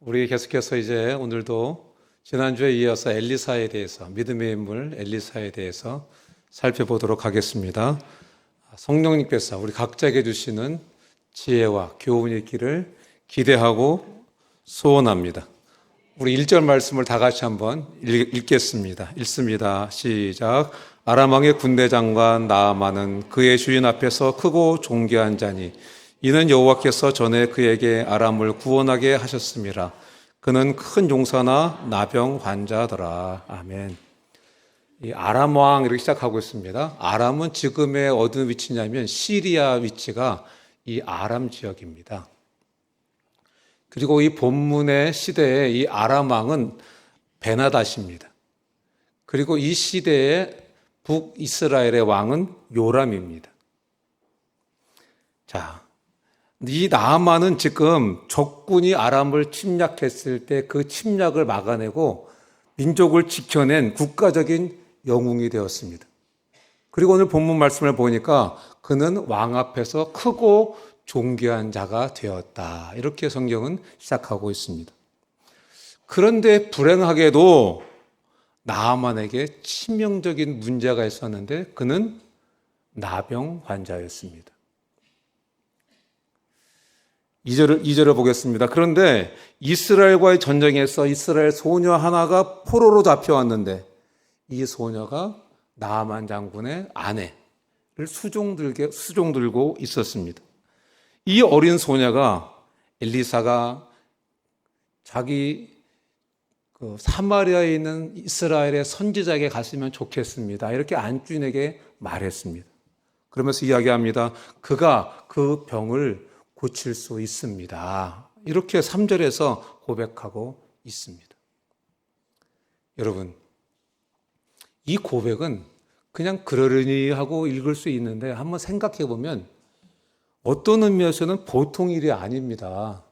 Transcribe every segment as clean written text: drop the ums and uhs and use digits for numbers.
우리 계속해서 이제 오늘도 지난주에 이어서 엘리사에 대해서, 믿음의 인물 엘리사에 대해서 살펴보도록 하겠습니다. 성령님께서 우리 각자에게 주시는 지혜와 교훈이 있기를 기대하고 소원합니다. 우리 1절 말씀을 다 같이 한번 읽겠습니다. 읽습니다. 시작. 아람 왕의 군대 장관 나아만은 그의 주인 앞에서 크고 존귀한 자니 이는 여호와께서 전에 그에게 아람을 구원하게 하셨습니다. 그는 큰 용사나 나병 환자더라. 아멘. 이 아람 왕 이렇게 시작하고 있습니다. 아람은 지금의 어느 위치냐면 시리아 위치가 이 아람 지역입니다. 그리고 이 본문의 시대에 이 아람 왕은 베나닷입니다. 그리고 이 시대의 북이스라엘의 왕은 요람입니다. 자, 이 나아만은 지금 적군이 아람을 침략했을 때 그 침략을 막아내고 민족을 지켜낸 국가적인 영웅이 되었습니다. 그리고 오늘 본문 말씀을 보니까 그는 왕 앞에서 크고 존귀한 자가 되었다. 이렇게 성경은 시작하고 있습니다. 그런데 불행하게도 나아만에게 치명적인 문제가 있었는데 그는 나병 환자였습니다. 2절을 보겠습니다. 그런데 이스라엘과의 전쟁에서 이스라엘 소녀 하나가 포로로 잡혀왔는데 이 소녀가 나아만 장군의 아내를 수종 들고 있었습니다. 이 어린 소녀가 엘리사가 자기 사마리아에 있는 이스라엘의 선지자에게 갔으면 좋겠습니다. 이렇게 안주인에게 말했습니다. 그러면서 이야기합니다. 그가 그 병을 고칠 수 있습니다. 이렇게 3절에서 고백하고 있습니다. 여러분, 이 고백은 그냥 그러려니 하고 읽을 수 있는데 한번 생각해 보면 어떤 의미에서는 보통 일이 아닙니다.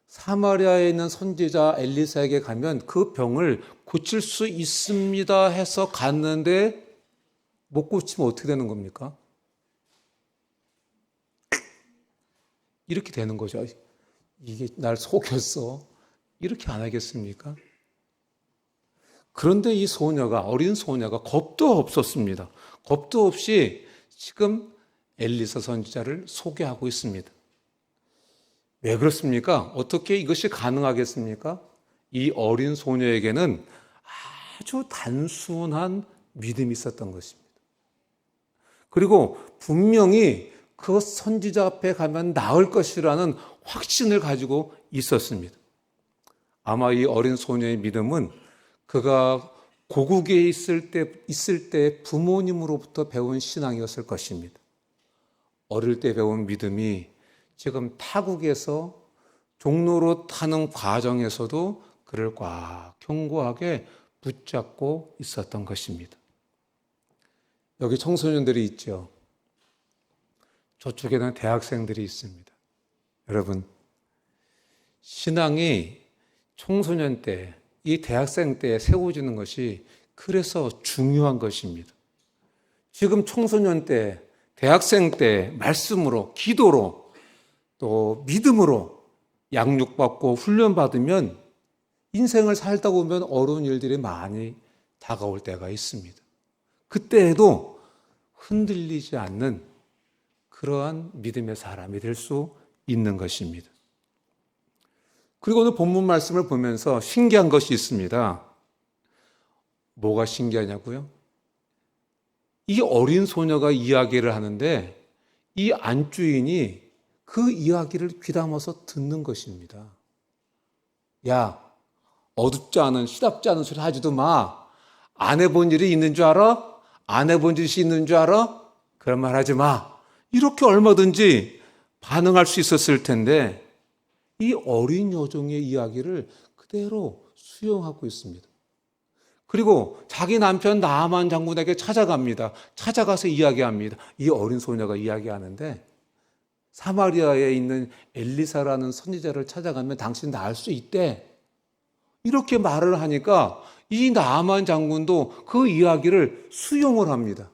사마리아에 있는 선지자 엘리사에게 가면 그 병을 고칠 수 있습니다 해서 갔는데 못 고치면 어떻게 되는 겁니까? 이렇게 되는 거죠. 이게 날 속였어. 이렇게 안 하겠습니까? 그런데 이 소녀가, 어린 소녀가 겁도 없었습니다. 겁도 없이 지금 엘리사 선지자를 소개하고 있습니다. 왜 그렇습니까? 어떻게 이것이 가능하겠습니까? 이 어린 소녀에게는 아주 단순한 믿음이 있었던 것입니다. 그리고 분명히 그 선지자 앞에 가면 나을 것이라는 확신을 가지고 있었습니다. 아마 이 어린 소녀의 믿음은 그가 고국에 있을 때 부모님으로부터 배운 신앙이었을 것입니다. 어릴 때 배운 믿음이 지금 타국에서 종로로 타는 과정에서도 그를 꽉 견고하게 붙잡고 있었던 것입니다. 여기 청소년들이 있죠. 저쪽에는 대학생들이 있습니다. 여러분, 신앙이 청소년 때, 이 대학생 때 세워지는 것이 그래서 중요한 것입니다. 지금 청소년 때, 대학생 때 말씀으로, 기도로, 또 믿음으로 양육받고 훈련받으면 인생을 살다 보면 어려운 일들이 많이 다가올 때가 있습니다. 그때에도 흔들리지 않는 그러한 믿음의 사람이 될 수 있는 것입니다. 그리고 오늘 본문 말씀을 보면서 신기한 것이 있습니다. 뭐가 신기하냐고요? 이 어린 소녀가 이야기를 하는데 이 안주인이 그 이야기를 귀담아서 듣는 것입니다. 야, 어둡지 않은 시답지 않은 소리 하지도 마. 안 해본 일이 있는 줄 알아? 안 해본 짓이 있는 줄 알아? 그런 말 하지 마. 이렇게 얼마든지 반응할 수 있었을 텐데 이 어린 여종의 이야기를 그대로 수용하고 있습니다. 그리고 자기 남편 나아만 장군에게 찾아갑니다. 찾아가서 이야기합니다. 이 어린 소녀가 이야기하는데 사마리아에 있는 엘리사라는 선지자를 찾아가면 당신 나을 수 있대. 이렇게 말을 하니까 이 나아만 장군도 그 이야기를 수용을 합니다.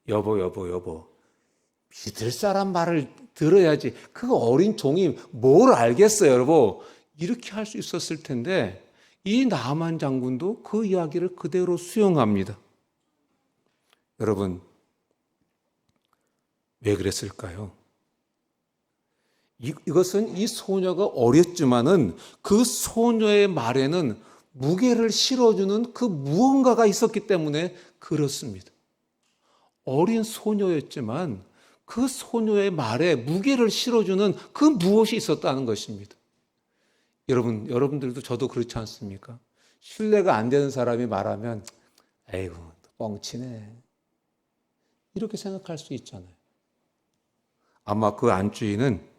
여보. 믿을 사람 말을 들어야지. 그 어린 종이 뭘 알겠어요, 여러분. 이렇게 할 수 있었을 텐데 이 나만 장군도 그 이야기를 그대로 수용합니다. 여러분, 왜 그랬을까요? 이것은 이 소녀가 어렸지만은 그 소녀의 말에는 무게를 실어주는 그 무언가가 있었기 때문에 그렇습니다. 어린 소녀였지만 그 소녀의 말에 무게를 실어주는 그 무엇이 있었다는 것입니다. 여러분들도 저도 그렇지 않습니까? 신뢰가 안 되는 사람이 말하면 아이고 뻥치네 이렇게 생각할 수 있잖아요. 아마 그 안주인은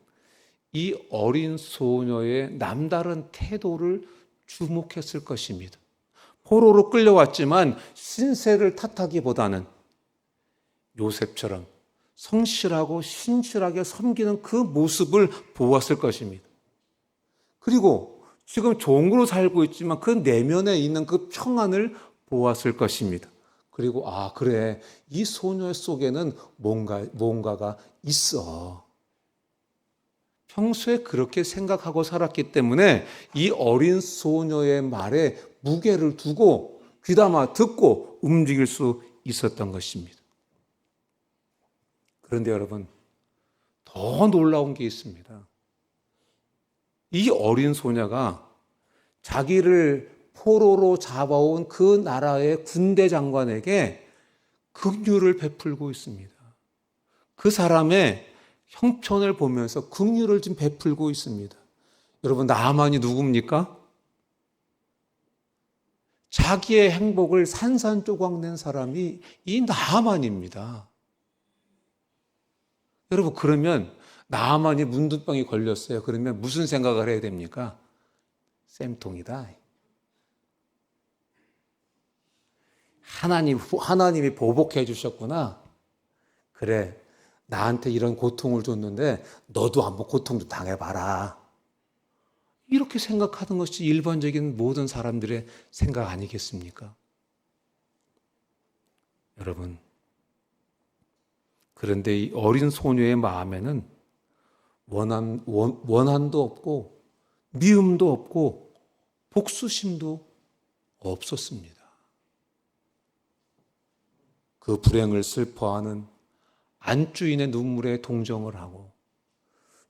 이 어린 소녀의 남다른 태도를 주목했을 것입니다. 포로로 끌려왔지만 신세를 탓하기보다는 요셉처럼 성실하고 신실하게 섬기는 그 모습을 보았을 것입니다. 그리고 지금 종으로 살고 있지만 그 내면에 있는 그 평안을 보았을 것입니다. 그리고 그래, 이 소녀 속에는 뭔가가 있어. 평소에 그렇게 생각하고 살았기 때문에 이 어린 소녀의 말에 무게를 두고 귀담아 듣고 움직일 수 있었던 것입니다. 그런데 여러분, 더 놀라운 게 있습니다. 이 어린 소녀가 자기를 포로로 잡아온 그 나라의 군대 장관에게 긍휼을 베풀고 있습니다. 그 사람의 형편을 보면서 긍휼을 좀 베풀고 있습니다. 여러분, 나만이 누굽니까? 자기의 행복을 산산조각 낸 사람이 이 나만입니다. 여러분, 그러면 나만이 문둥병이 걸렸어요. 그러면 무슨 생각을 해야 됩니까? 쌤통이다. 하나님이 보복해 주셨구나. 그래, 나한테 이런 고통을 줬는데 너도 한번 고통 좀 당해봐라. 이렇게 생각하는 것이 일반적인 모든 사람들의 생각 아니겠습니까? 여러분, 그런데 이 어린 소녀의 마음에는 원한도 없고 미움도 없고 복수심도 없었습니다. 그 불행을 슬퍼하는 안주인의 눈물에 동정을 하고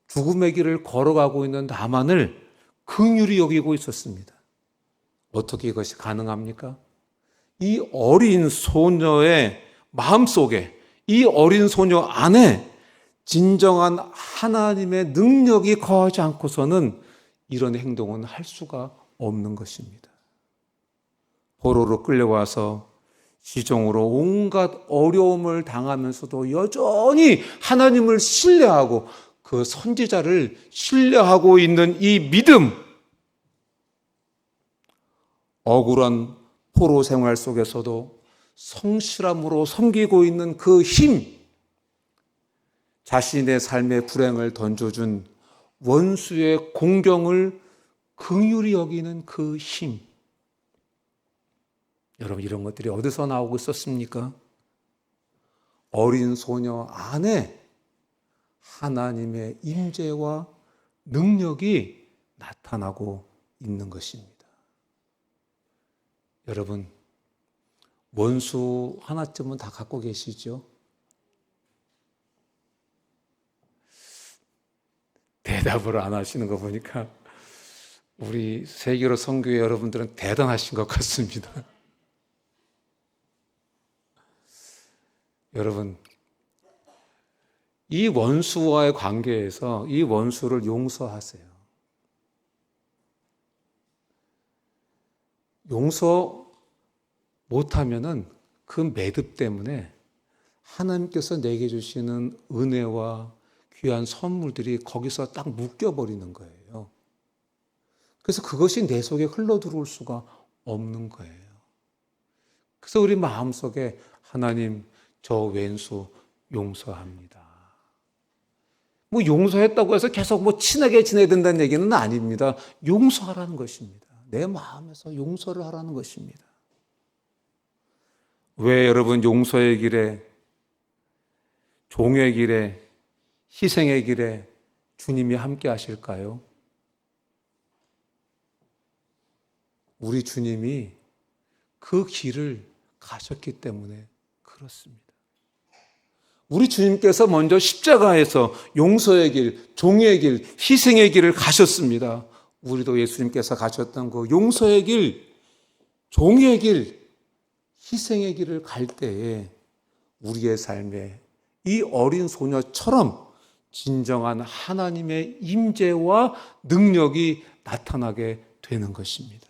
죽음의 길을 걸어가고 있는 나만을 긍휼히 여기고 있었습니다. 어떻게 이것이 가능합니까? 이 어린 소녀의 마음속에, 이 어린 소녀 안에 진정한 하나님의 능력이 거하지 않고서는 이런 행동은 할 수가 없는 것입니다. 포로로 끌려와서 시종으로 온갖 어려움을 당하면서도 여전히 하나님을 신뢰하고 그 선지자를 신뢰하고 있는 이 믿음, 억울한 포로 생활 속에서도 성실함으로 섬기고 있는 그 힘, 자신의 삶의 불행을 던져준 원수의 공경을 긍휼히 여기는 그 힘. 여러분, 이런 것들이 어디서 나오고 있었습니까? 어린 소녀 안에 하나님의 임재와 능력이 나타나고 있는 것입니다. 여러분, 원수 하나쯤은 다 갖고 계시죠? 대답을 안 하시는 거 보니까 우리 세계로 선교회 여러분들은 대단하신 것 같습니다. 여러분, 이 원수와의 관계에서 이 원수를 용서하세요. 용서 못하면은 그 매듭 때문에 하나님께서 내게 주시는 은혜와 귀한 선물들이 거기서 딱 묶여버리는 거예요. 그래서 그것이 내 속에 흘러들어올 수가 없는 거예요. 그래서 우리 마음속에 하나님, 저 왼수 용서합니다. 용서했다고 해서 계속 친하게 지내야 된다는 얘기는 아닙니다. 용서하라는 것입니다. 내 마음에서 용서를 하라는 것입니다. 왜 여러분 용서의 길에, 종의 길에, 희생의 길에 주님이 함께 하실까요? 우리 주님이 그 길을 가셨기 때문에 그렇습니다. 우리 주님께서 먼저 십자가에서 용서의 길, 종의 길, 희생의 길을 가셨습니다. 우리도 예수님께서 가셨던 그 용서의 길, 종의 길, 희생의 길을 갈 때에 우리의 삶에 이 어린 소녀처럼 진정한 하나님의 임재와 능력이 나타나게 되는 것입니다.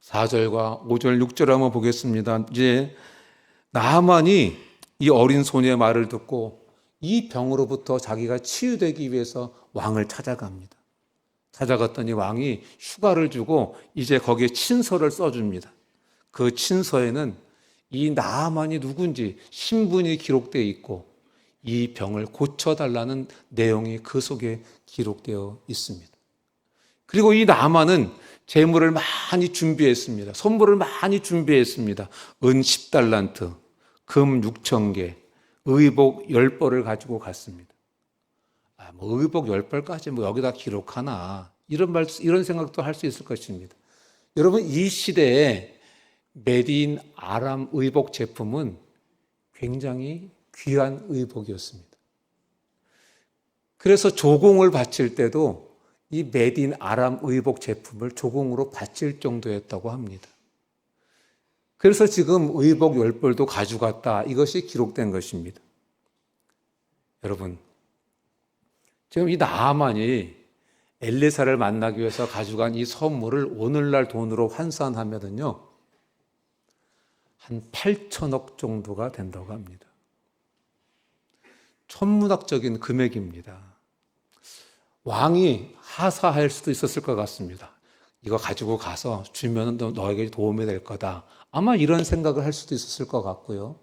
4절과 5절, 6절 한번 보겠습니다. 이제 나아만이 이 어린 소녀의 말을 듣고 이 병으로부터 자기가 치유되기 위해서 왕을 찾아갑니다. 찾아갔더니 왕이 휴가를 주고 이제 거기에 친서를 써줍니다. 그 친서에는 이 나아만이 누군지 신분이 기록되어 있고 이 병을 고쳐달라는 내용이 그 속에 기록되어 있습니다. 그리고 이 나아만은 재물을 많이 준비했습니다. 선물을 많이 준비했습니다. 은 10달란트, 금 6,000개, 의복 10벌을 가지고 갔습니다. 의복 10벌까지 여기다 기록하나 이런 생각도 할 수 있을 것입니다. 여러분, 이 시대에 메디인 아람 의복 제품은 굉장히 귀한 의복이었습니다. 그래서 조공을 바칠 때도 이 메디인 아람 의복 제품을 조공으로 바칠 정도였다고 합니다. 그래서 지금 의복 10벌도 가져갔다, 이것이 기록된 것입니다. 여러분, 지금 이 나아만이 엘리사를 만나기 위해서 가져간 이 선물을 오늘날 돈으로 환산하면요, 한 8천억 정도가 된다고 합니다. 천문학적인 금액입니다. 왕이 하사할 수도 있었을 것 같습니다. 이거 가지고 가서 주면 너에게 도움이 될 거다. 아마 이런 생각을 할 수도 있었을 것 같고요.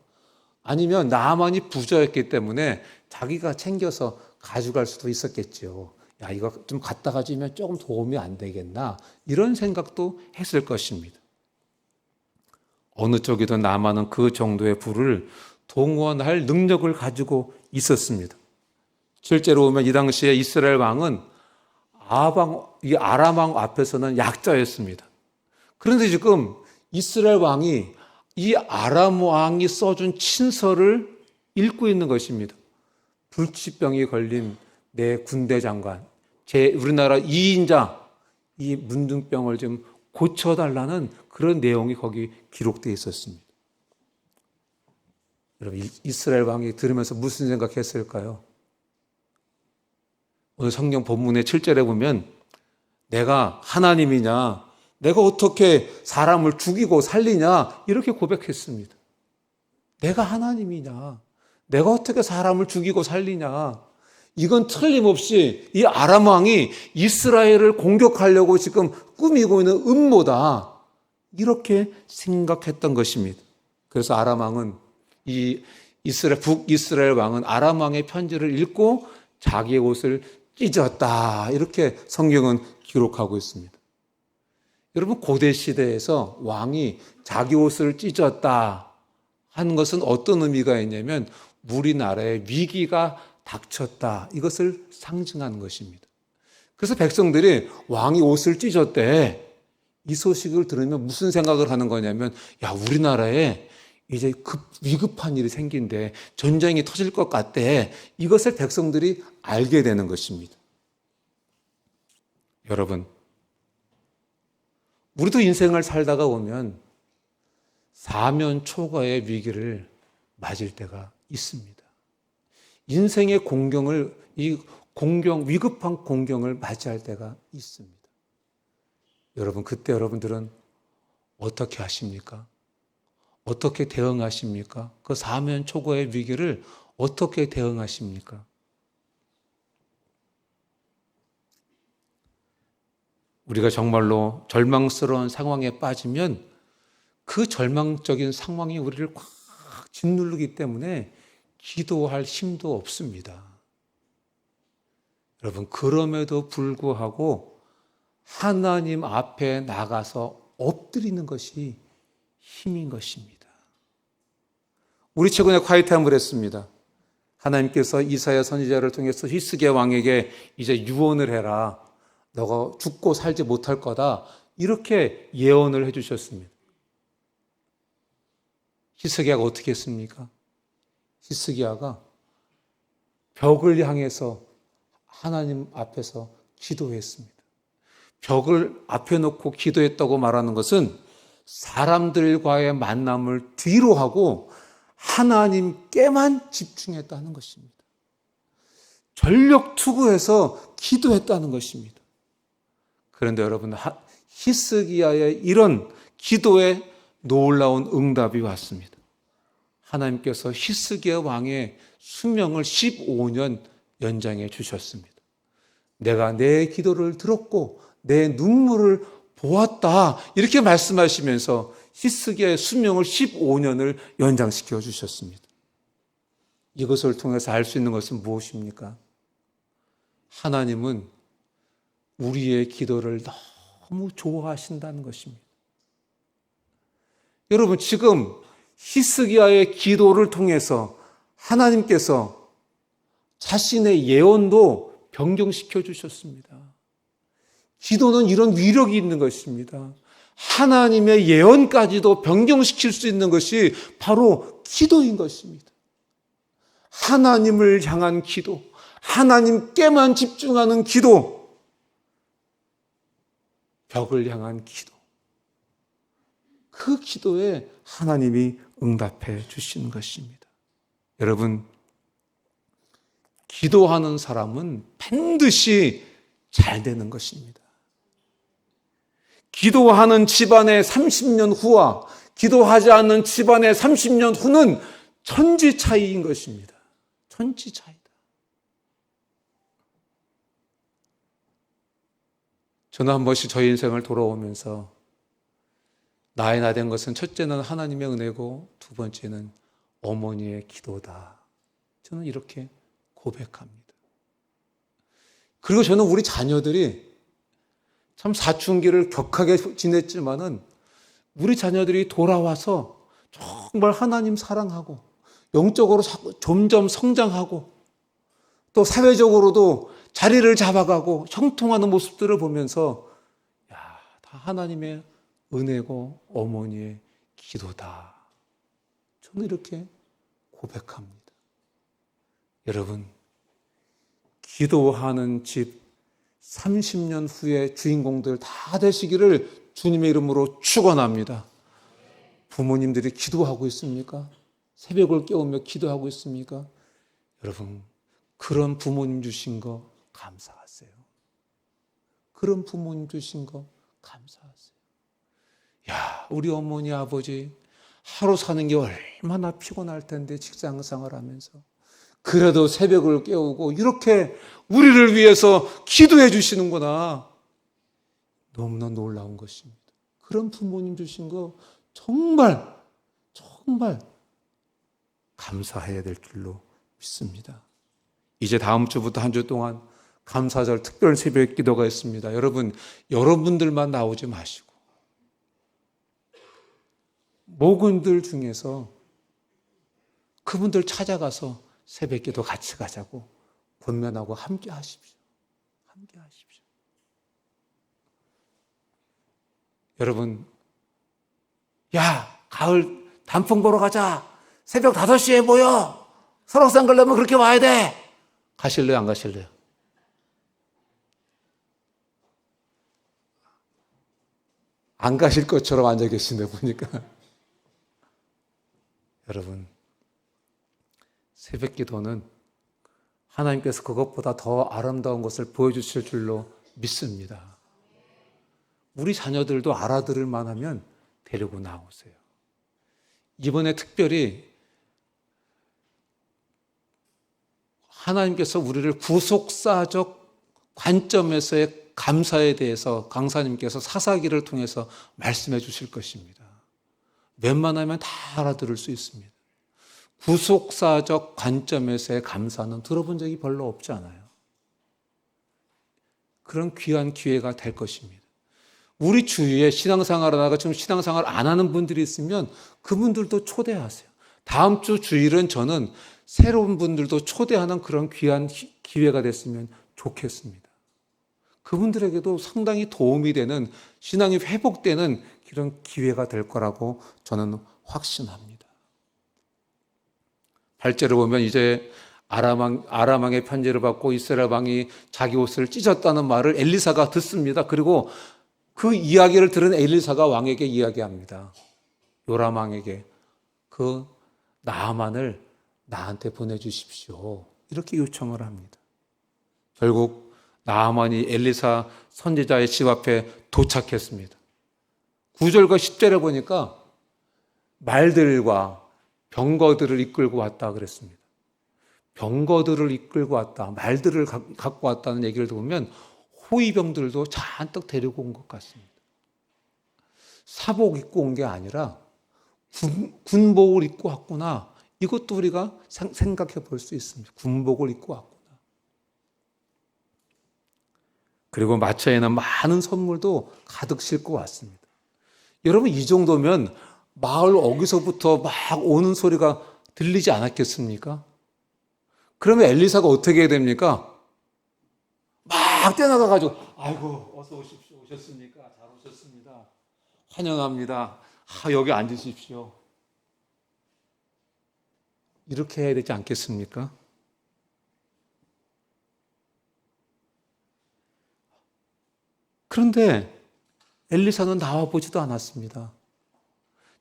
아니면 나아만이 부자였기 때문에 자기가 챙겨서 가져갈 수도 있었겠죠. 야, 이거 좀 갖다가 주면 조금 도움이 안 되겠나? 이런 생각도 했을 것입니다. 어느 쪽이든 나아만은 그 정도의 부를 동원할 능력을 가지고 있었습니다. 실제로 보면 이 당시에 이스라엘 왕은 이 아람 왕 앞에서는 약자였습니다. 그런데 지금 이스라엘 왕이 이 아람 왕이 써준 친서를 읽고 있는 것입니다. 불치병이 걸린 내 군대 장관, 우리나라 2인자, 이 문둥병을 좀 고쳐달라는 그런 내용이 거기 기록되어 있었습니다. 여러분, 이스라엘 왕이 들으면서 무슨 생각했을까요? 오늘 성경 본문의 7절에 보면 내가 하나님이냐, 내가 어떻게 사람을 죽이고 살리냐, 이렇게 고백했습니다. 내가 하나님이냐, 내가 어떻게 사람을 죽이고 살리냐. 이건 틀림없이 이 아람 왕이 이스라엘을 공격하려고 지금 꾸미고 있는 음모다, 이렇게 생각했던 것입니다. 그래서 아람 왕은 북이스라엘 왕은 아람 왕의 편지를 읽고 자기의 옷을 찢었다, 이렇게 성경은 기록하고 있습니다. 여러분, 고대 시대에서 왕이 자기 옷을 찢었다 하는 것은 어떤 의미가 있냐면 우리나라에 위기가 닥쳤다, 이것을 상징하는 것입니다. 그래서 백성들이 왕이 옷을 찢었대, 이 소식을 들으면 무슨 생각을 하는 거냐면, 야, 우리나라에 이제 위급한 일이 생긴대, 전쟁이 터질 것 같대, 이것을 백성들이 알게 되는 것입니다. 여러분, 우리도 인생을 살다가 보면 사면 초과의 위기를 맞을 때가 있습니다. 인생의 위급한 공경을 맞이할 때가 있습니다. 여러분, 그때 여러분들은 어떻게 하십니까? 어떻게 대응하십니까? 그 사면 초과의 위기를 어떻게 대응하십니까? 우리가 정말로 절망스러운 상황에 빠지면 그 절망적인 상황이 우리를 꽉 짓누르기 때문에 기도할 힘도 없습니다. 여러분, 그럼에도 불구하고 하나님 앞에 나가서 엎드리는 것이 힘인 것입니다. 우리 최근에 콰이트타임을 했습니다. 하나님께서 이사야 선지자를 통해서 히스기야 왕에게 이제 유언을 해라. 너가 죽고 살지 못할 거다, 이렇게 예언을 해주셨습니다. 히스기야가 어떻게 했습니까? 히스기야가 벽을 향해서 하나님 앞에서 기도했습니다. 벽을 앞에 놓고 기도했다고 말하는 것은 사람들과의 만남을 뒤로 하고 하나님께만 집중했다는 것입니다. 전력 투구해서 기도했다는 것입니다. 그런데 여러분, 히스기야의 이런 기도에 놀라운 응답이 왔습니다. 하나님께서 히스기야 왕의 수명을 15년 연장해 주셨습니다. 내가 내 기도를 들었고 내 눈물을 보았다, 이렇게 말씀하시면서 히스기야의 수명을 15년을 연장시켜 주셨습니다. 이것을 통해서 알 수 있는 것은 무엇입니까? 하나님은 우리의 기도를 너무 좋아하신다는 것입니다. 여러분, 지금 히스기야의 기도를 통해서 하나님께서 자신의 예언도 변경시켜 주셨습니다. 기도는 이런 위력이 있는 것입니다. 하나님의 예언까지도 변경시킬 수 있는 것이 바로 기도인 것입니다. 하나님을 향한 기도, 하나님께만 집중하는 기도, 벽을 향한 기도, 그 기도에 하나님이 응답해 주시는 것입니다. 여러분, 기도하는 사람은 반드시 잘 되는 것입니다. 기도하는 집안의 30년 후와 기도하지 않는 집안의 30년 후는 천지 차이인 것입니다. 천지 차이다. 저는 한 번씩 저희 인생을 돌아오면서 나의 나 된 것은 첫째는 하나님의 은혜고 두 번째는 어머니의 기도다. 저는 이렇게 고백합니다. 그리고 저는 우리 자녀들이 참 사춘기를 격하게 지냈지만은 우리 자녀들이 돌아와서 정말 하나님 사랑하고 영적으로 점점 성장하고 또 사회적으로도 자리를 잡아가고 형통하는 모습들을 보면서 다 하나님의 은혜고 어머니의 기도다. 저는 이렇게 고백합니다. 여러분, 기도하는 집 30년 후에 주인공들 다 되시기를 주님의 이름으로 축원합니다. 부모님들이 기도하고 있습니까? 새벽을 깨우며 기도하고 있습니까? 여러분, 그런 부모님 주신 거 감사하세요. 그런 부모님 주신 거 감사하세요. 우리 어머니, 아버지 하루 사는 게 얼마나 피곤할 텐데 직장 생활하면서 그래도 새벽을 깨우고 이렇게 우리를 위해서 기도해 주시는구나. 너무나 놀라운 것입니다. 그런 부모님 주신 거 정말 감사해야 될 줄로 믿습니다. 이제 다음 주부터 한 주 동안 감사절 특별 새벽 기도가 있습니다. 여러분들만 나오지 마시고 목원들 중에서 그분들 찾아가서 새벽 기도 같이 가자고 권면하고 함께 하십시오. 함께 하십시오. 여러분, 가을 단풍 보러 가자. 새벽 5시에 모여. 설악산 가려면 그렇게 와야 돼. 가실래요? 안 가실래요? 안 가실 것처럼 앉아 계신데 보니까. 여러분, 새벽 기도는 하나님께서 그것보다 더 아름다운 것을 보여주실 줄로 믿습니다. 우리 자녀들도 알아들을 만하면 데리고 나오세요. 이번에 특별히 하나님께서 우리를 구속사적 관점에서의 감사에 대해서 강사님께서 사사기를 통해서 말씀해 주실 것입니다. 웬만하면 다 알아들을 수 있습니다. 구속사적 관점에서의 감사는 들어본 적이 별로 없잖아요. 그런 귀한 기회가 될 것입니다. 우리 주위에 신앙생활을 하다가 지금 신앙생활 안 하는 분들이 있으면 그분들도 초대하세요. 다음 주 주일은 저는 새로운 분들도 초대하는 그런 귀한 기회가 됐으면 좋겠습니다. 그분들에게도 상당히 도움이 되는, 신앙이 회복되는 이런 기회가 될 거라고 저는 확신합니다. 8절을 보면 이제 아람왕의 편지를 받고 이스라엘 왕이 자기 옷을 찢었다는 말을 엘리사가 듣습니다. 그리고 그 이야기를 들은 엘리사가 왕에게 이야기합니다. 요람 왕에게 그 나아만을 나한테 보내주십시오. 이렇게 요청을 합니다. 결국 나아만이 엘리사 선지자의 집 앞에 도착했습니다. 9절과 10절에 보니까 말들과 병거들을 이끌고 왔다 그랬습니다. 병거들을 이끌고 왔다, 말들을 갖고 왔다는 얘기를 들으면 호위병들도 잔뜩 데리고 온 것 같습니다. 사복 입고 온 게 아니라 군복을 입고 왔구나. 이것도 우리가 생각해 볼 수 있습니다. 군복을 입고 왔구나. 그리고 마차에는 많은 선물도 가득 싣고 왔습니다. 여러분, 이 정도면 마을 어디서부터 막 오는 소리가 들리지 않았겠습니까? 그러면 엘리사가 어떻게 해야 됩니까? 막 뛰어나가가지고, 아이고, 어서 오십시오. 오셨습니까? 잘 오셨습니다. 환영합니다. 여기 앉으십시오. 이렇게 해야 되지 않겠습니까? 그런데 엘리사는 나와보지도 않았습니다.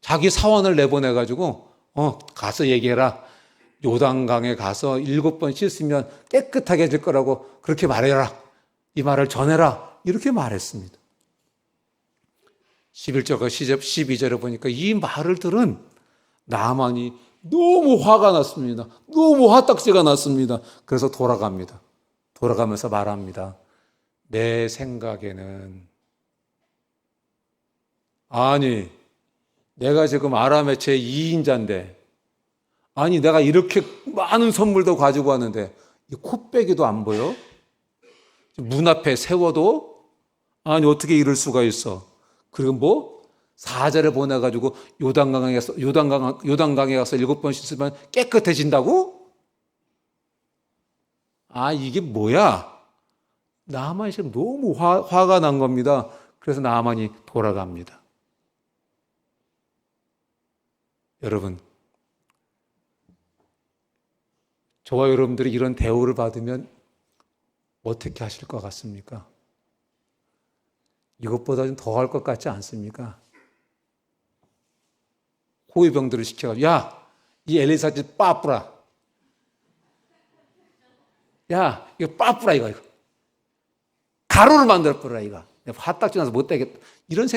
자기 사원을 내보내가지고 가서 얘기해라. 요단강에 가서 7번 씻으면 깨끗하게 될 거라고 그렇게 말해라. 이 말을 전해라. 이렇게 말했습니다. 11절과 12절에 보니까 이 말을 들은 나아만이 너무 화가 났습니다. 너무 화딱지가 났습니다. 그래서 돌아갑니다. 돌아가면서 말합니다. 내 생각에는, 아니, 내가 지금 아람의 제2인자인데, 아니, 내가 이렇게 많은 선물도 가지고 왔는데, 이 코빼기도 안 보여? 문 앞에 세워도? 아니, 어떻게 이럴 수가 있어? 그리고 4절에 보내가지고 요단강에 가서 7번 씻으면 깨끗해진다고? 이게 뭐야? 나아만이 지금 너무 화가 난 겁니다. 그래서 나아만이 돌아갑니다. 여러분, 저와 여러분들이 이런 대우를 받으면 어떻게 하실 것 같습니까? 이것보다 좀 더 할 것 같지 않습니까? 호위병들을 시켜가지고, 야, 이 엘리사 집 빠뿌라. 야, 이거 빠뿌라, 이거. 가루를 만들어 뿌라, 이거. 화딱지 나서 못 되겠다. 이런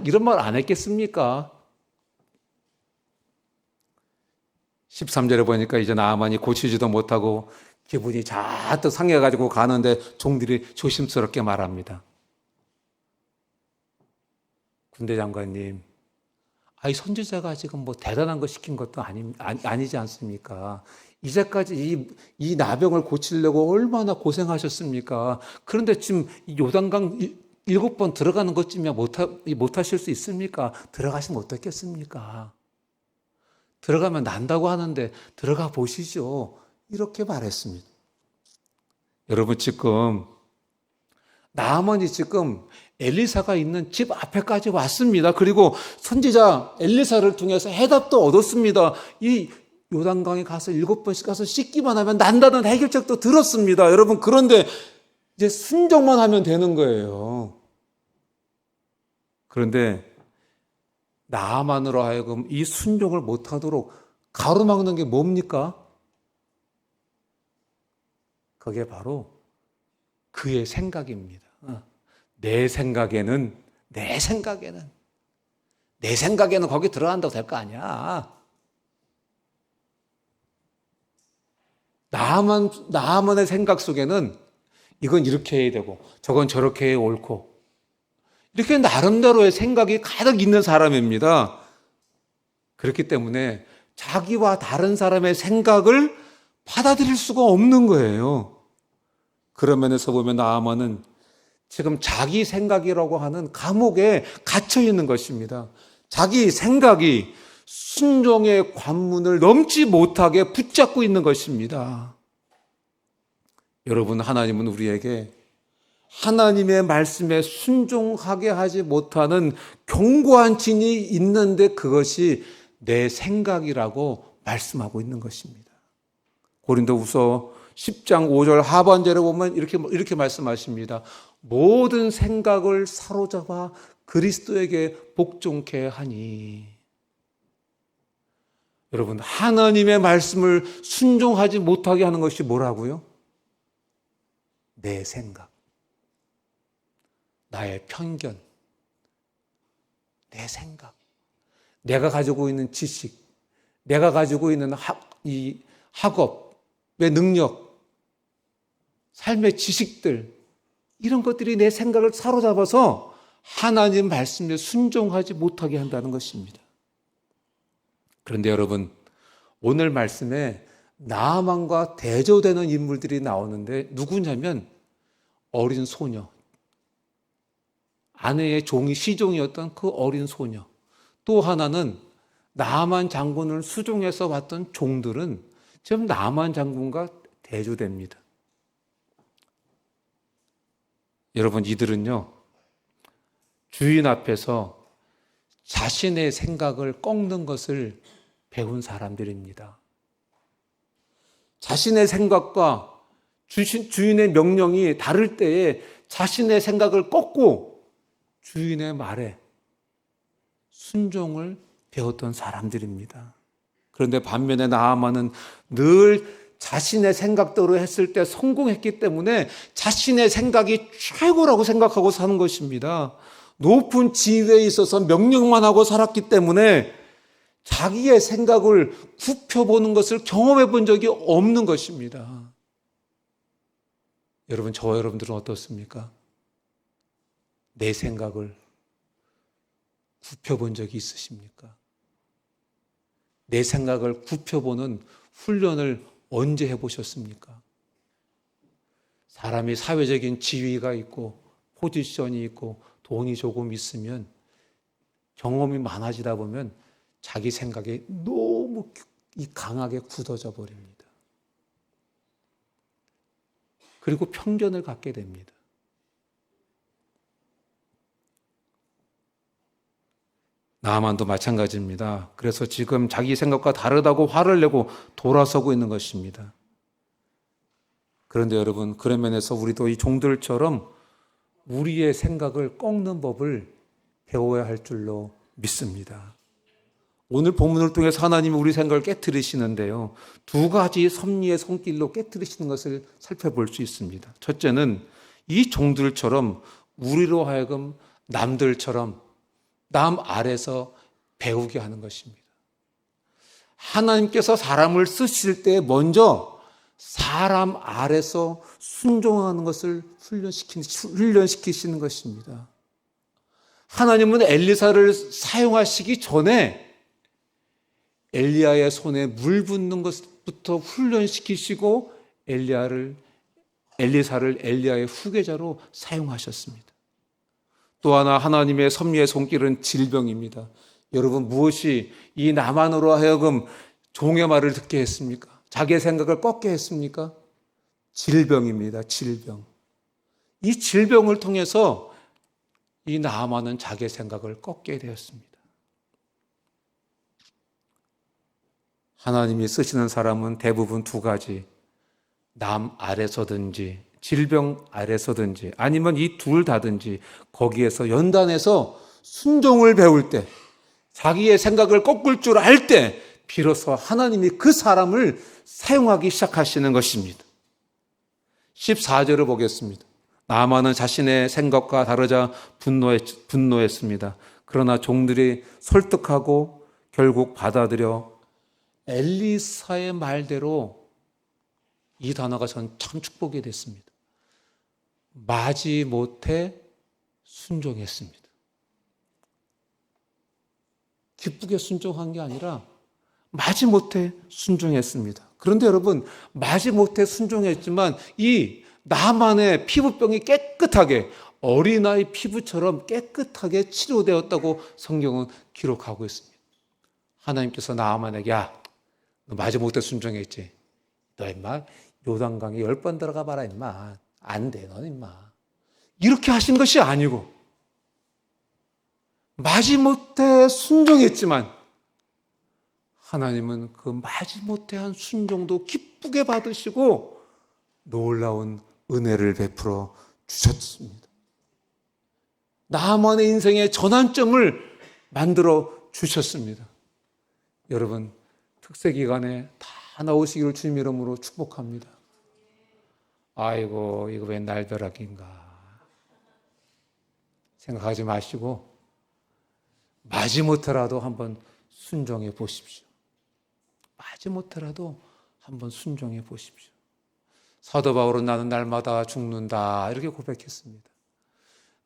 이런 말 안 했겠습니까? 13절에 보니까 이제 나아만이 고치지도 못하고 기분이 잔뜩 상해가지고 가는데 종들이 조심스럽게 말합니다. 군대 장관님, 이 선지자가 지금 대단한 거 시킨 것도 아니지 않습니까? 이제까지 이 나병을 고치려고 얼마나 고생하셨습니까? 그런데 지금 요단강 7번 들어가는 것쯤이야 못하실 수 있습니까? 들어가시면 어떻겠습니까? 들어가면 난다고 하는데 들어가 보시죠. 이렇게 말했습니다. 여러분, 지금 나아만이 지금 엘리사가 있는 집 앞에까지 왔습니다. 그리고 선지자 엘리사를 통해서 해답도 얻었습니다. 이 요단강에 가서 7번씩 가서 씻기만 하면 난다는 해결책도 들었습니다. 여러분, 그런데 이제 순종만 하면 되는 거예요. 그런데 나아만으로 하여금 이 순종을 못하도록 가로막는 게 뭡니까? 그게 바로 그의 생각입니다. 내 생각에는 거기 들어간다고 될 거 아니야. 나아만의 생각 속에는 이건 이렇게 해야 되고 저건 저렇게 해야 옳고, 이렇게 나름대로의 생각이 가득 있는 사람입니다. 그렇기 때문에 자기와 다른 사람의 생각을 받아들일 수가 없는 거예요. 그런 면에서 보면 나아만은 지금 자기 생각이라고 하는 감옥에 갇혀 있는 것입니다. 자기 생각이 순종의 관문을 넘지 못하게 붙잡고 있는 것입니다. 여러분, 하나님은 우리에게 하나님의 말씀에 순종하게 하지 못하는 견고한 진이 있는데 그것이 내 생각이라고 말씀하고 있는 것입니다. 고린도후서 10장 5절 하반절에 보면 이렇게 말씀하십니다. 모든 생각을 사로잡아 그리스도에게 복종케 하니. 여러분, 하나님의 말씀을 순종하지 못하게 하는 것이 뭐라고요? 내 생각, 나의 편견, 내 생각, 내가 가지고 있는 지식, 내가 가지고 있는 이 학업의 능력, 삶의 지식들, 이런 것들이 내 생각을 사로잡아서 하나님 말씀에 순종하지 못하게 한다는 것입니다. 그런데 여러분, 오늘 말씀에 나아만과 대조되는 인물들이 나오는데 누구냐면 어린 소녀, 아내의 종이 시종이었던 그 어린 소녀, 또 하나는 나아만 장군을 수종해서 왔던 종들은 지금 나아만 장군과 대조됩니다. 여러분, 이들은요, 주인 앞에서 자신의 생각을 꺾는 것을 배운 사람들입니다. 자신의 생각과 주인의 명령이 다를 때에 자신의 생각을 꺾고 주인의 말에 순종을 배웠던 사람들입니다. 그런데 반면에 나아만은 늘 자신의 생각대로 했을 때 성공했기 때문에 자신의 생각이 최고라고 생각하고 사는 것입니다. 높은 지위에 있어서 명령만 하고 살았기 때문에 자기의 생각을 굽혀보는 것을 경험해 본 적이 없는 것입니다. 여러분, 저와 여러분들은 어떻습니까? 내 생각을 굽혀본 적이 있으십니까? 내 생각을 굽혀보는 훈련을 언제 해보셨습니까? 사람이 사회적인 지위가 있고 포지션이 있고 돈이 조금 있으면 경험이 많아지다 보면 자기 생각이 너무 강하게 굳어져 버립니다. 그리고 편견을 갖게 됩니다. 나아만도 마찬가지입니다. 그래서 지금 자기 생각과 다르다고 화를 내고 돌아서고 있는 것입니다. 그런데 여러분, 그런 면에서 우리도 이 종들처럼 우리의 생각을 꺾는 법을 배워야 할 줄로 믿습니다. 오늘 본문을 통해서 하나님이 우리 생각을 깨트리시는데요, 두 가지 섭리의 손길로 깨트리시는 것을 살펴볼 수 있습니다. 첫째는 이 종들처럼 우리로 하여금 남들처럼 남 아래서 배우게 하는 것입니다. 하나님께서 사람을 쓰실 때 먼저 사람 아래서 순종하는 것을 훈련시키시는 것입니다. 하나님은 엘리사를 사용하시기 전에 엘리야의 손에 물 붓는 것부터 훈련시키시고 엘리사를 엘리야의 후계자로 사용하셨습니다. 또 하나 하나님의 섭리의 손길은 질병입니다. 여러분, 무엇이 이 나만으로 하여금 종의 말을 듣게 했습니까? 자기의 생각을 꺾게 했습니까? 질병입니다. 질병. 이 질병을 통해서 이 나아만은 자기의 생각을 꺾게 되었습니다. 하나님이 쓰시는 사람은 대부분 두 가지, 남 아래서든지 질병 아래서든지 아니면 이 둘 다든지 거기에서 연단해서 순종을 배울 때, 자기의 생각을 꺾을 줄 알 때 비로소 하나님이 그 사람을 사용하기 시작하시는 것입니다. 14절을 보겠습니다. 나아만은 자신의 생각과 다르자 분노했습니다. 그러나 종들이 설득하고 결국 받아들여 엘리사의 말대로, 이 단어가 전 참 축복이 됐습니다. 마지못해 순종했습니다. 기쁘게 순종한 게 아니라 마지못해 순종했습니다. 그런데 여러분, 마지못해 순종했지만 이 나만의 피부병이 깨끗하게, 어린아이 피부처럼 깨끗하게 치료되었다고 성경은 기록하고 있습니다. 하나님께서 나만에게, 야, 너 마지못해 순종했지? 너 임마 요단강에 10번 들어가 봐라 임마. 안 돼, 넌 임마. 이렇게 하신 것이 아니고 마지못해 순종했지만 하나님은 그 마지못해한 순종도 기쁘게 받으시고 놀라운 은혜를 베풀어 주셨습니다. 나만의 인생의 전환점을 만들어 주셨습니다. 여러분, 특세 기간에 다 나오시기를 주님 이름으로 축복합니다. 아이고, 이거 왜 날벼락인가 생각하지 마시고 마지못해라도 한번 순종해 보십시오. 마지못해라도 한번 순종해 보십시오. 사도 바울은 나는 날마다 죽는다 이렇게 고백했습니다.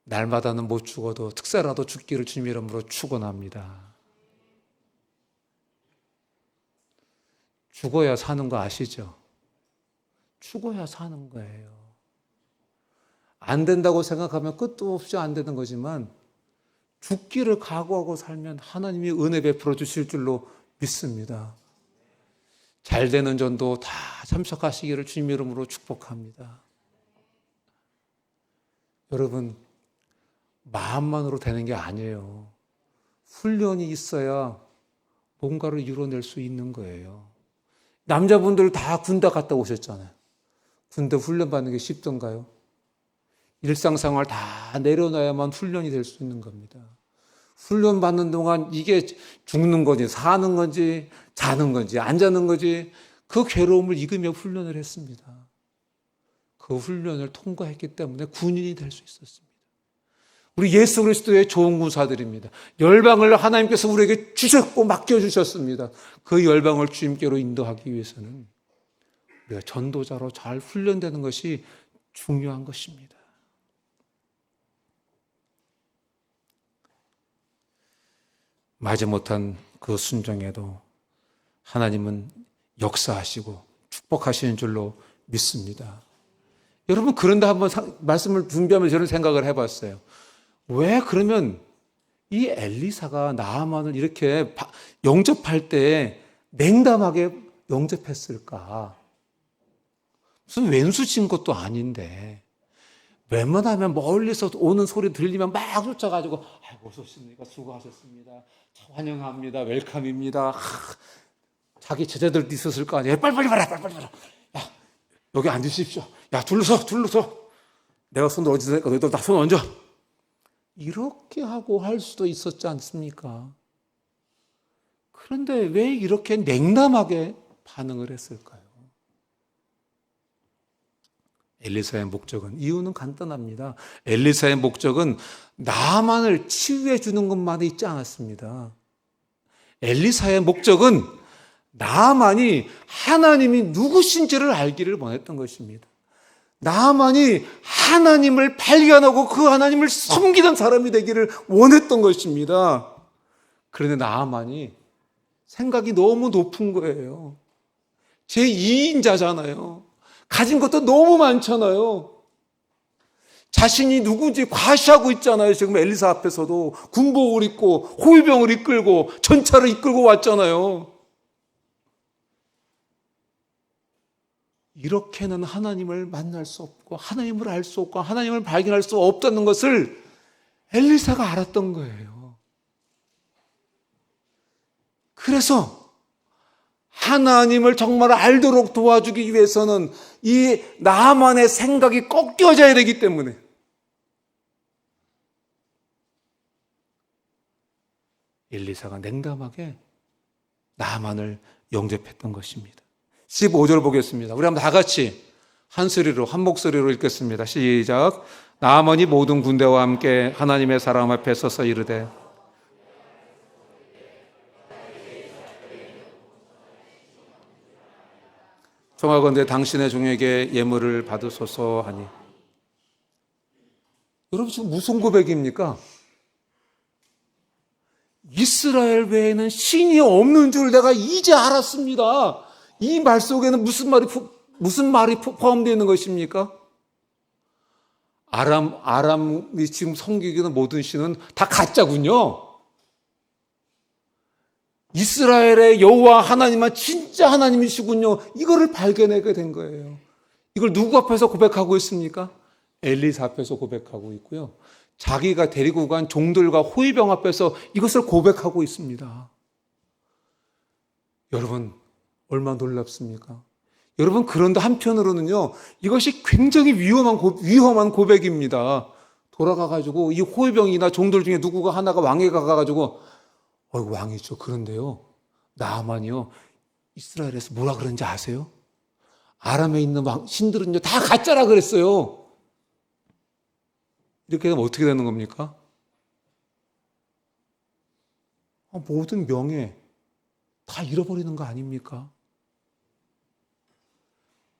날마다는 못 죽어도 특세라도 죽기를 주님 이름으로 축원합니다. 죽어야 사는 거 아시죠? 죽어야 사는 거예요. 안 된다고 생각하면 끝도 없이 안 되는 거지만 죽기를 각오하고 살면 하나님이 은혜 베풀어 주실 줄로 믿습니다. 잘 되는 전도 다 참석하시기를 주님 이름으로 축복합니다. 여러분, 마음만으로 되는 게 아니에요. 훈련이 있어야 뭔가를 이뤄낼 수 있는 거예요. 남자분들 다 군대 갔다 오셨잖아요. 군대 훈련 받는 게 쉽던가요? 일상생활 다 내려놔야만 훈련이 될 수 있는 겁니다. 훈련 받는 동안 이게 죽는 건지 사는 건지 자는 건지 안 자는 건지 그 괴로움을 잊으며 훈련을 했습니다. 그 훈련을 통과했기 때문에 군인이 될 수 있었습니다. 우리 예수 그리스도의 좋은 군사들입니다. 열방을 하나님께서 우리에게 주셨고 맡겨주셨습니다. 그 열방을 주님께로 인도하기 위해서는 우리가 전도자로 잘 훈련되는 것이 중요한 것입니다. 마지못한 그 순종에도 하나님은 역사하시고 축복하시는 줄로 믿습니다. 여러분, 그런데 한번 말씀을 준비하면서 저는 생각을 해봤어요. 왜 그러면 이 엘리사가 나아만을 이렇게 영접할 때 냉담하게 영접했을까? 무슨 왼수 친 것도 아닌데 웬만하면 멀리서 오는 소리 들리면 막 쫓아가지고 아이고 어서 오십니까? 수고하셨습니다. 환영합니다. 웰컴입니다. 자기 제자들도 있었을 거 아니에요. 빨리 와라. 야, 여기 앉으십시오. 야, 둘러서. 내가 손을 얹을 테니까 너희도 다 손 얹어. 이렇게 하고 할 수도 있었지 않습니까? 그런데 왜 이렇게 냉담하게 반응을 했을까요? 엘리사의 목적은, 이유는 간단합니다. 엘리사의 목적은 나만을 치유해 주는 것만에 있지 않았습니다. 엘리사의 목적은 나만이 하나님이 누구신지를 알기를 원했던 것입니다. 나만이 하나님을 발견하고 그 하나님을 섬기는 사람이 되기를 원했던 것입니다. 그런데 나만이 생각이 너무 높은 거예요. 제2인자잖아요. 가진 것도 너무 많잖아요. 자신이 누구인지 과시하고 있잖아요. 지금 엘리사 앞에서도 군복을 입고 호위병을 이끌고 전차를 이끌고 왔잖아요. 이렇게는 하나님을 만날 수 없고 하나님을 알 수 없고 하나님을 발견할 수 없다는 것을 엘리사가 알았던 거예요. 그래서 하나님을 정말 알도록 도와주기 위해서는 이 나만의 생각이 꺾여져야 되기 때문에 엘리사가 냉담하게 나만을 영접했던 것입니다. 15절 보겠습니다. 우리 한번 다 같이 한 소리로 한 목소리로 읽겠습니다. 시작. 나아만이 모든 군대와 함께 하나님의 사람 앞에 서서 이르되 청하건대 당신의 종에게 예물을 받으소서 하니. 여러분 지금 무슨 고백입니까? 이스라엘 외에는 신이 없는 줄 내가 이제 알았습니다. 이 말 속에는 무슨 말이 포함되어 있는 것입니까? 아람이 지금 섬기는 모든 신은 다 가짜군요. 이스라엘의 여호와 하나님만 진짜 하나님이시군요. 이거를 발견하게 된 거예요. 이걸 누구 앞에서 고백하고 있습니까? 엘리사 앞에서 고백하고 있고요. 자기가 데리고 간 종들과 호위병 앞에서 이것을 고백하고 있습니다. 여러분, 얼마나 놀랍습니까? 여러분, 그런데 한편으로는요, 이것이 굉장히 위험한 고백입니다. 돌아가가지고 이 호위병이나 종들 중에 누구가 하나가 왕에 가가지고, 왕이죠. 그런데요, 나아만이요, 이스라엘에서 뭐라 그런지 아세요? 아람에 있는 신들은요, 다 가짜라 그랬어요. 이렇게 되면 어떻게 되는 겁니까? 모든 명예 다 잃어버리는 거 아닙니까?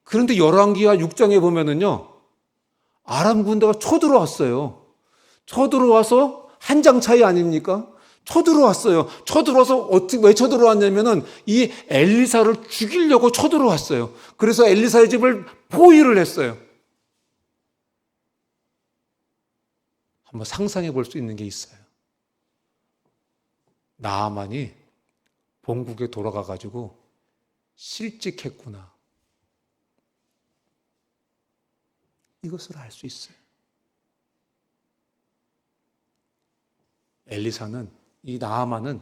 그런데 열왕기하 6장에 보면은요, 아람 군대가 쳐들어왔어요. 쳐들어와서 한 장 차이 아닙니까? 쳐들어왔어요. 쳐들어와서 왜 쳐들어왔냐면은 이 엘리사를 죽이려고 쳐들어왔어요. 그래서 엘리사의 집을 포위를 했어요. 한번 상상해 볼 수 있는 게 있어요. 나아만이 본국에 돌아가가지고 실직했구나. 이것을 알 수 있어요. 엘리사는, 이 나아만은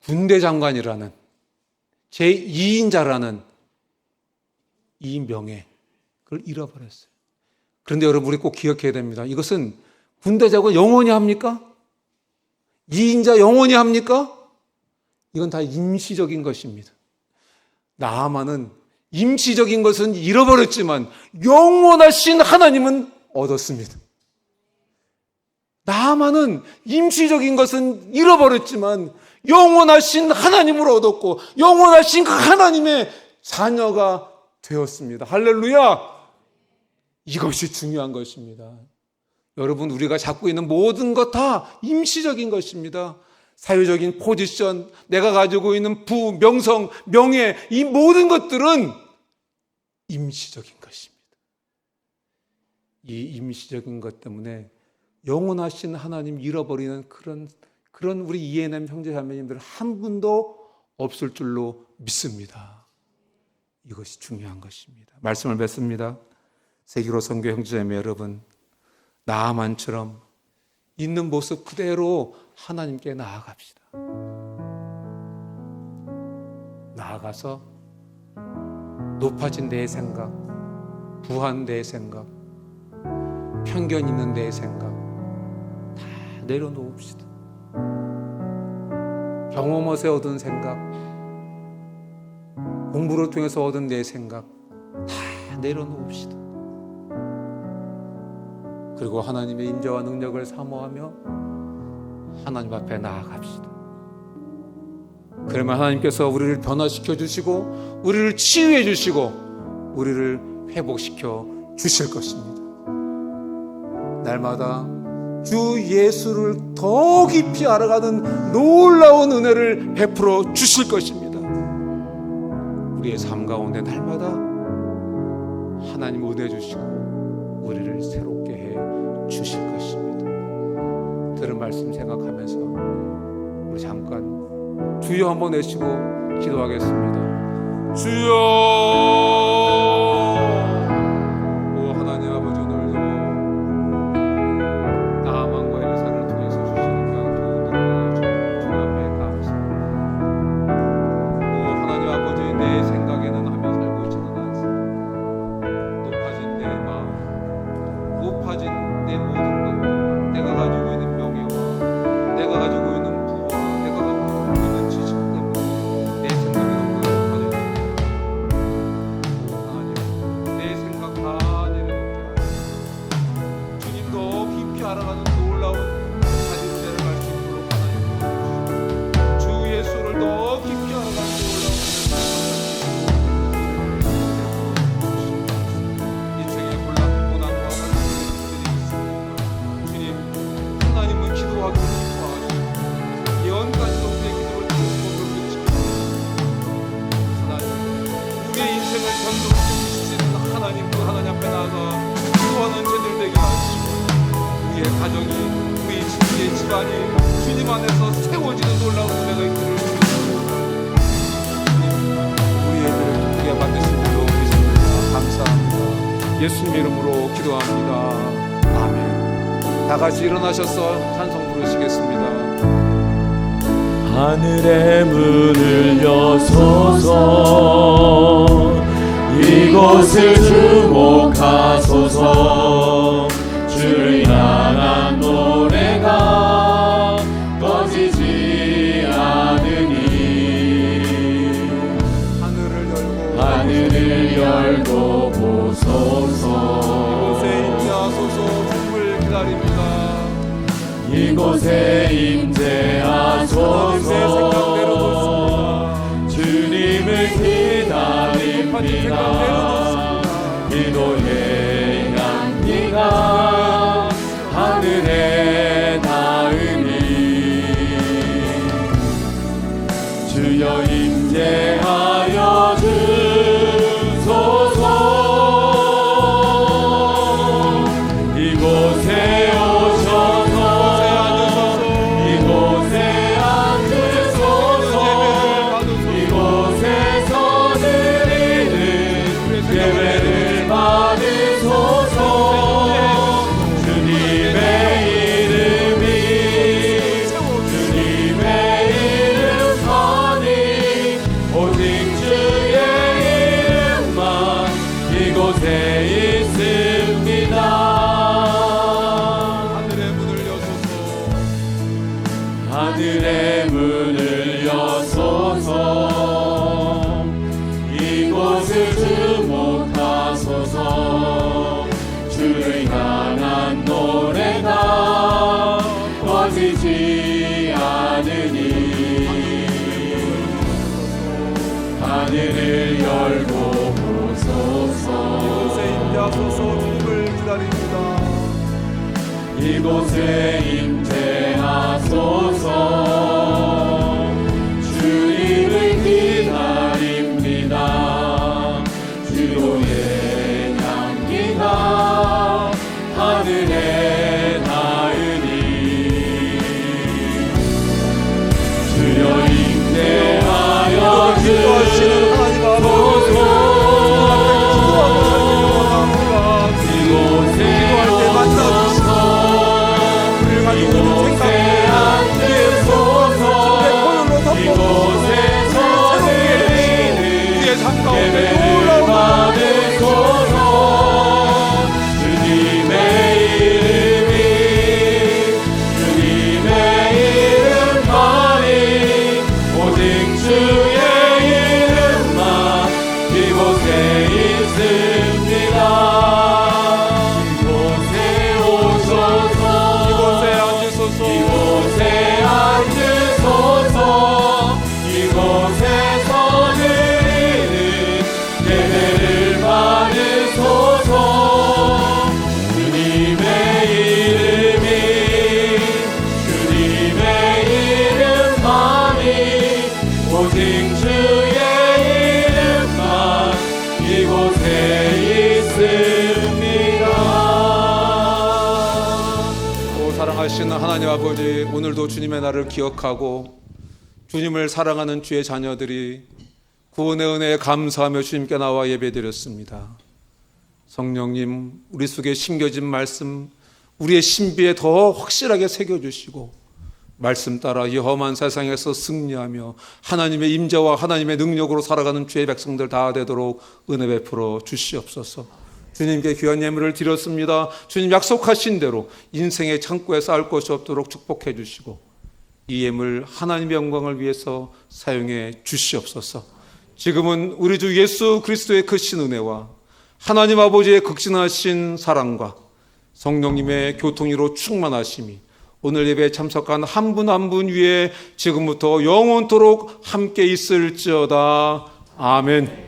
군대 장관이라는 제2인자라는 이 명예, 그걸 잃어버렸어요. 그런데 여러분, 우리 꼭 기억해야 됩니다. 이것은 군대 장관 영원히 합니까? 2인자 영원히 합니까? 이건 다 임시적인 것입니다. 나아만은 임시적인 것은 잃어버렸지만 영원하신 하나님은 얻었습니다. 나아만은 임시적인 것은 잃어버렸지만 영원하신 하나님을 얻었고 영원하신 그 하나님의 자녀가 되었습니다. 할렐루야! 이것이 중요한 것입니다. 여러분, 우리가 잡고 있는 모든 것 다 임시적인 것입니다. 사회적인 포지션, 내가 가지고 있는 부, 명성, 명예, 이 모든 것들은 임시적인 것입니다. 이 임시적인 것 때문에 영원하신 하나님 잃어버리는 그런 우리 ENM 형제자매님들 한 분도 없을 줄로 믿습니다. 이것이 중요한 것입니다. 말씀을 맺습니다. 세기로 선교 형제자매 여러분, 나아만처럼 있는 모습 그대로 하나님께 나아갑시다. 나아가서 높아진 내 생각, 부한 내 생각, 편견 있는 내 생각 다 내려놓읍시다. 경험에서 얻은 생각, 공부를 통해서 얻은 내 생각 다 내려놓읍시다. 그리고 하나님의 인자와 능력을 사모하며 하나님 앞에 나아갑시다. 그러면 하나님께서 우리를 변화시켜 주시고 우리를 치유해 주시고 우리를 회복시켜 주실 것입니다. 날마다 주 예수를 더 깊이 알아가는 놀라운 은혜를 베풀어 주실 것입니다. 우리의 삶 가운데 날마다 하나님 은혜 주시고 우리를 새롭게 해 주실 것입니다. 들은 말씀 생각하면서 우리 잠깐 주여 한번 외치고 기도하겠습니다. 주여! 오 하나님 아버지, 오늘도 나아만과 엘리사를 통해서 주시는 도움들을 주 앞에 감사합니다. 오 하나님 아버지, 내 생각에는 하며 살고 있지는 않습니다. 높아진 내 마음, 높아진 내 모든 것들, 내가 가지고 있는 명예와 내가 가지고 있는 부와 내가 가지고 있는 지식 때문에 내 생각이 너무 높아져 있습니다. 하나님, 내 생각 다 내려놓게 하시고 주님 더 깊이 알아가는 놀라운 자진대를 갈 수 있도록 하나님 주 예수를 더 깊이 알아가는 놀라운 인생의 고난과 주님, 하나님은 기도하기를 기뻐하시고 예언까지도 우리의 기도를 들으시고 하나님, 우리의 인생을 변동시키시는 하나님, 그 하나님 앞에 나아가 기도하는 죄들 되게 하시고 우리의 가정이, 우리의 집안이 주님 안에서 세워지는 놀라운 은혜가 있기를 주님, 우리의 죄를 기쁘게 만드신 줄로 믿습니다. 감사합니다. 예수님 이름으로 기도합니다. 아멘. 다 같이 일어나셔서 찬송 부르시겠습니다. 하늘의 문을 여소서, 이곳을 주목하소서. 주를 향한 노래가 꺼지지 않으니 하늘을 열고 보소서. 이곳에 임재하소서. 주님을 기다립니다. 기도의 향기가 하늘에 닿으니 주여 임재하여 주소서. 이곳에 하늘의 문을 여소서. 이곳을 주목하소서. 주를 향한 노래가 꺼지지 않으니 하늘을 열고 보소서. 이곳에 임재하소서. 주님을 기다립니다. 이곳에 임재하소서. 주님을 기다립니다. 주의 향기가 하늘에 닿으니 주여 임재하여 주소서. 이곳에 예배를 받으소서. 주님의 이름만이 오직 주의 이름만 이곳에 있습니다. 이곳에 오셔서 이곳에 앉으소서. 이곳에서 예배를 받으소서. 주님의 이름만이 오직 주의 이름만 이곳에 있습니다. 오, 사랑하시는 하나님 아버지, 오늘도 주님의 날을 기억하고 주님을 사랑하는 주의 자녀들이 구원의 은혜에 감사하며 주님께 나와 예배드렸습니다. 성령님, 우리 속에 심겨진 말씀, 우리의 신비에 더 확실하게 새겨주시고 말씀 따라 이 험한 세상에서 승리하며 하나님의 임재와 하나님의 능력으로 살아가는 주의 백성들 다 되도록 은혜 베풀어 주시옵소서. 주님께 귀한 예물을 드렸습니다. 주님 약속하신 대로 인생의 창고에 쌓을 것이 없도록 축복해 주시고 이 예물 하나님의 영광을 위해서 사용해 주시옵소서. 지금은 우리 주 예수 그리스도의 크신 은혜와 하나님 아버지의 극진하신 사랑과 성령님의 교통으로 충만하심이 오늘 예배에 참석한 한 분 한 분 위에 지금부터 영원토록 함께 있을지어다. 아멘.